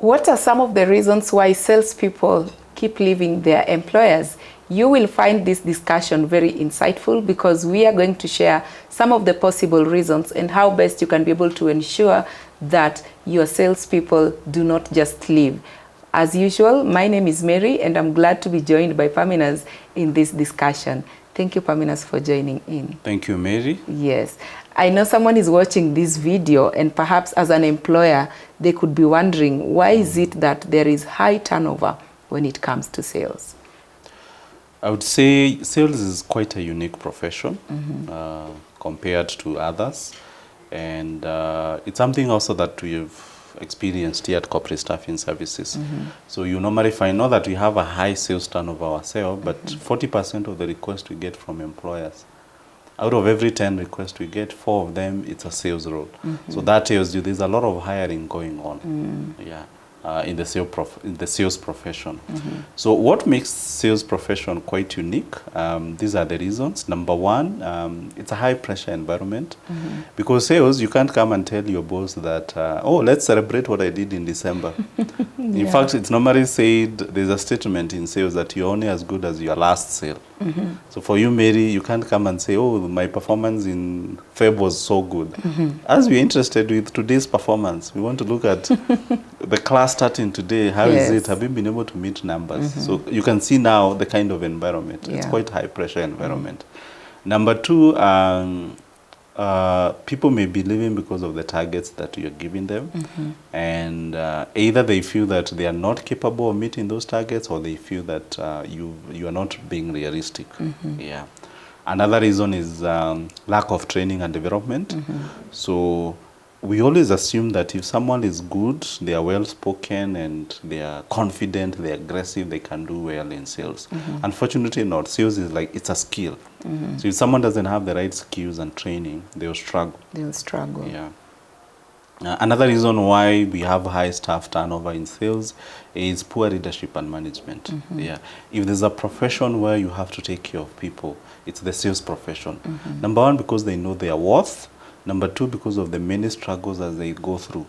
What are some of the reasons why salespeople keep leaving their employers? You will find this discussion very insightful because we are going to share some of the possible reasons and how best you can be able to ensure that your salespeople do not just leave. As usual, my name is Mary and I'm glad to be joined by Paminas in this discussion. Thank you, Paminas, for joining in. Thank you, Mary. Yes. I know someone is watching this video and perhaps as an employer, they could be wondering, why is it that there is high turnover when it comes to sales? I would say sales is quite a unique profession compared to others. And it's something also that we've experienced here at Corporate Staffing Services. So you normally find out that we have a high sales turnover ourselves, but 40% of the requests we get from employers, out of every 10 requests we get, 4 of them, it's a sales role. So that tells you there's a lot of hiring going on in the sales profession. So what makes sales profession quite unique? These are the reasons. Number one, it's a high pressure environment. Because sales, you can't come and tell your boss that, oh, let's celebrate what I did in December. In fact, it's normally said, there's a statement in sales that you're only as good as your last sale. So for you, Mary, you can't come and say, oh, my performance in Feb was so good. As we're interested with today's performance, we want to look at the class starting today. How is it? Have you been able to meet numbers? So you can see now the kind of environment. It's quite high pressure environment. Number two, people may be leaving because of the targets that you're giving them. And either they feel that they are not capable of meeting those targets, or they feel that you are not being realistic. Another reason is lack of training and development. So we always assume that if someone is good, they are well-spoken and they are confident, they are aggressive, they can do well in sales. Unfortunately not. Sales is like, it's a skill. So if someone doesn't have the right skills and training, they will struggle. They will struggle. Another reason why we have high staff turnover in sales is poor leadership and management. If there's a profession where you have to take care of people, it's the sales profession. Number one, because they know their worth. Number two, because of the many struggles as they go through.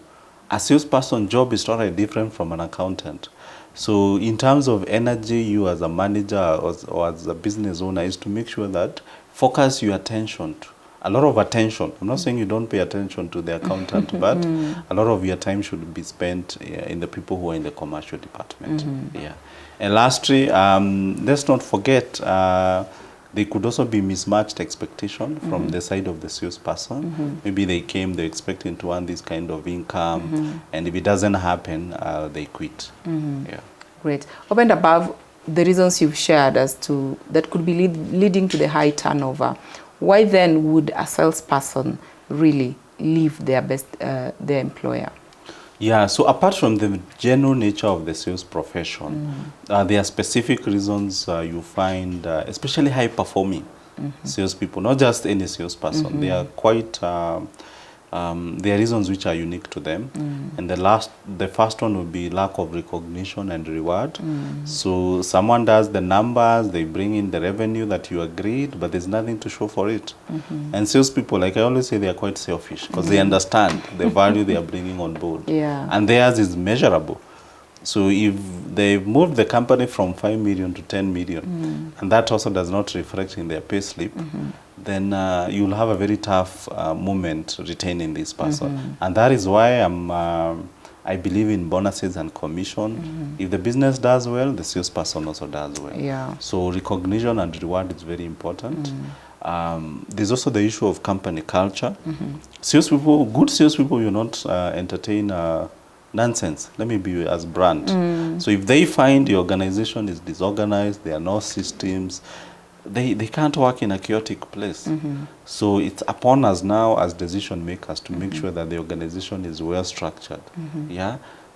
A salesperson job is totally different from an accountant. So in terms of energy, you as a manager or as a business owner is to make sure that focus your attention to a lot of attention. I'm not saying you don't pay attention to the accountant, but a lot of your time should be spent in the people who are in the commercial department. And lastly, let's not forget, there could also be mismatched expectation from the side of the salesperson. Maybe they came, they're expecting to earn this kind of income, and if it doesn't happen, they quit. Great. Over and above the reasons you've shared as to that could be leading to the high turnover, why then would a salesperson really leave their employer? So apart from the general nature of the sales profession, there are specific reasons you find, especially high-performing salespeople, not just any salesperson. They are quite, there are reasons which are unique to them. And the first one would be lack of recognition and reward. So someone does the numbers, they bring in the revenue that you agreed, but there's nothing to show for it. And salespeople, like I always say, they are quite selfish because they understand the value they are bringing on board. And theirs is measurable. So if they moved the company from 5 million to 10 million, and that also does not reflect in their pay slip, then you'll have a very tough moment retaining this person. And that is why I believe in bonuses and commission. If the business does well, the salesperson also does well. So recognition and reward is very important. There's also the issue of company culture. Salespeople, good salespeople will not entertain nonsense. Let me be as brand. So if they find the organization is disorganized, there are no systems, they can't work in a chaotic place. So it's upon us now as decision makers to make sure that the organization is well structured.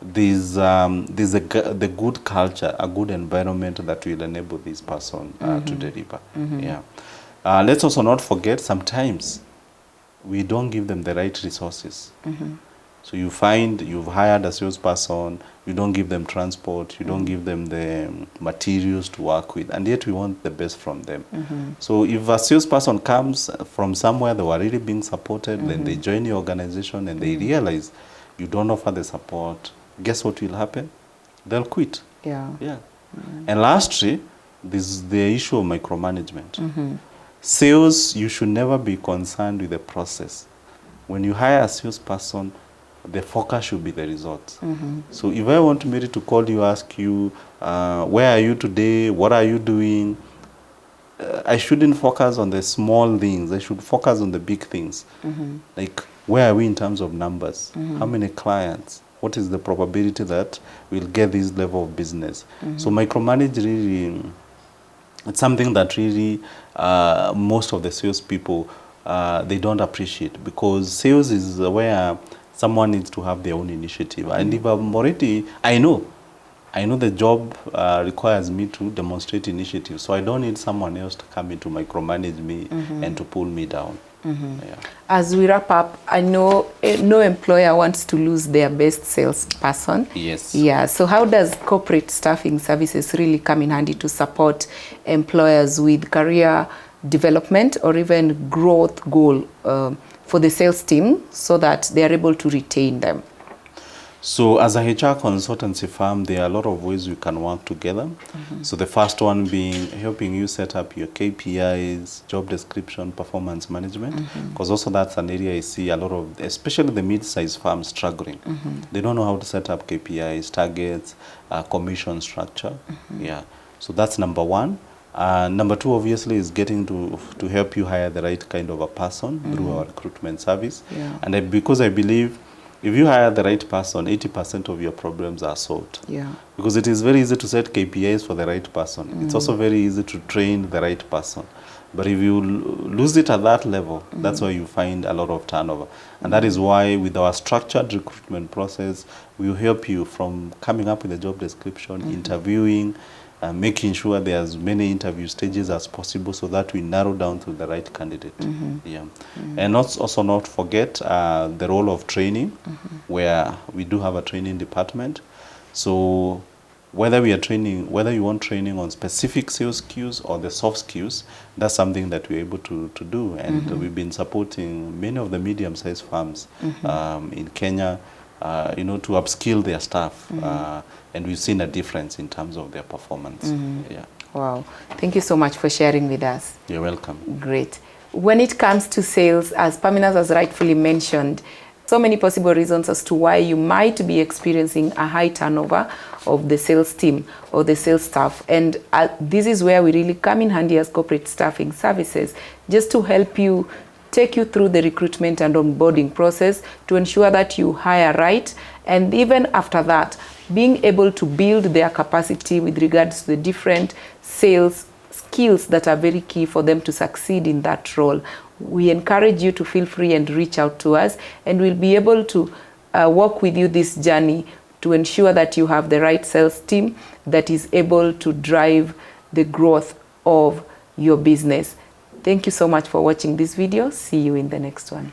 There's the good culture, a good environment that will enable this person to deliver. Let's also not forget, sometimes we don't give them the right resources. So you find you've hired a salesperson, you don't give them transport, you don't give them the materials to work with, and yet we want the best from them. So if a salesperson comes from somewhere they were really being supported, then they join your organization and they realize you don't offer the support, guess what will happen? They'll quit. Yeah. Yeah. And lastly, this is the issue of micromanagement. Sales, you should never be concerned with the process. When you hire a salesperson, the focus should be the results. So if I want Mary to call you, ask you, where are you today? What are you doing? I shouldn't focus on the small things. I should focus on the big things. Like, where are we in terms of numbers? How many clients? What is the probability that we'll get this level of business? So micromanage really, it's something that really most of the salespeople, they don't appreciate, because sales is where someone needs to have their own initiative. And if I'm already, I know the job requires me to demonstrate initiative, so I don't need someone else to come in to micromanage me and to pull me down. Yeah. As we wrap up, I know no employer wants to lose their best salesperson. Yes. Yeah. So how does corporate staffing services really come in handy to support employers with career development or even growth goal for the sales team, so that they are able to retain them? So as a HR consultancy firm, there are a lot of ways we can work together. So the first one being helping you set up your KPIs, job description, performance management, because also that's an area I see a lot of, especially the mid-sized firms, struggling. They don't know how to set up KPIs, targets, commission structure. Yeah. So that's number one. Number two, obviously, is getting to help you hire the right kind of a person through our recruitment service. Yeah. And because I believe, if you hire the right person, 80% of your problems are solved. Yeah. Because it is very easy to set KPIs for the right person. It's also very easy to train the right person. But if you lose it at that level, that's where you find a lot of turnover. And that is why with our structured recruitment process, we will help you from coming up with a job description, interviewing, making sure there are as many interview stages as possible, so that we narrow down to the right candidate. Yeah. And also not forget the role of training, where we do have a training department. So whether we are training, whether you want training on specific sales skills or the soft skills, that's something that we're able to do. And we've been supporting many of the medium-sized firms in Kenya, you know, to upskill their staff. And we've seen a difference in terms of their performance. Yeah. Wow. Thank you so much for sharing with us. You're welcome. Great. When it comes to sales, as Pamina has rightfully mentioned, so many possible reasons as to why you might be experiencing a high turnover of the sales team or the sales staff. And this is where we really come in handy as corporate staffing services, just to help you, take you through the recruitment and onboarding process to ensure that you hire right. And even after that, being able to build their capacity with regards to the different sales skills that are very key for them to succeed in that role. We encourage you to feel free and reach out to us, and we'll be able to walk with you this journey to ensure that you have the right sales team that is able to drive the growth of your business. Thank you so much for watching this video. See you in the next one.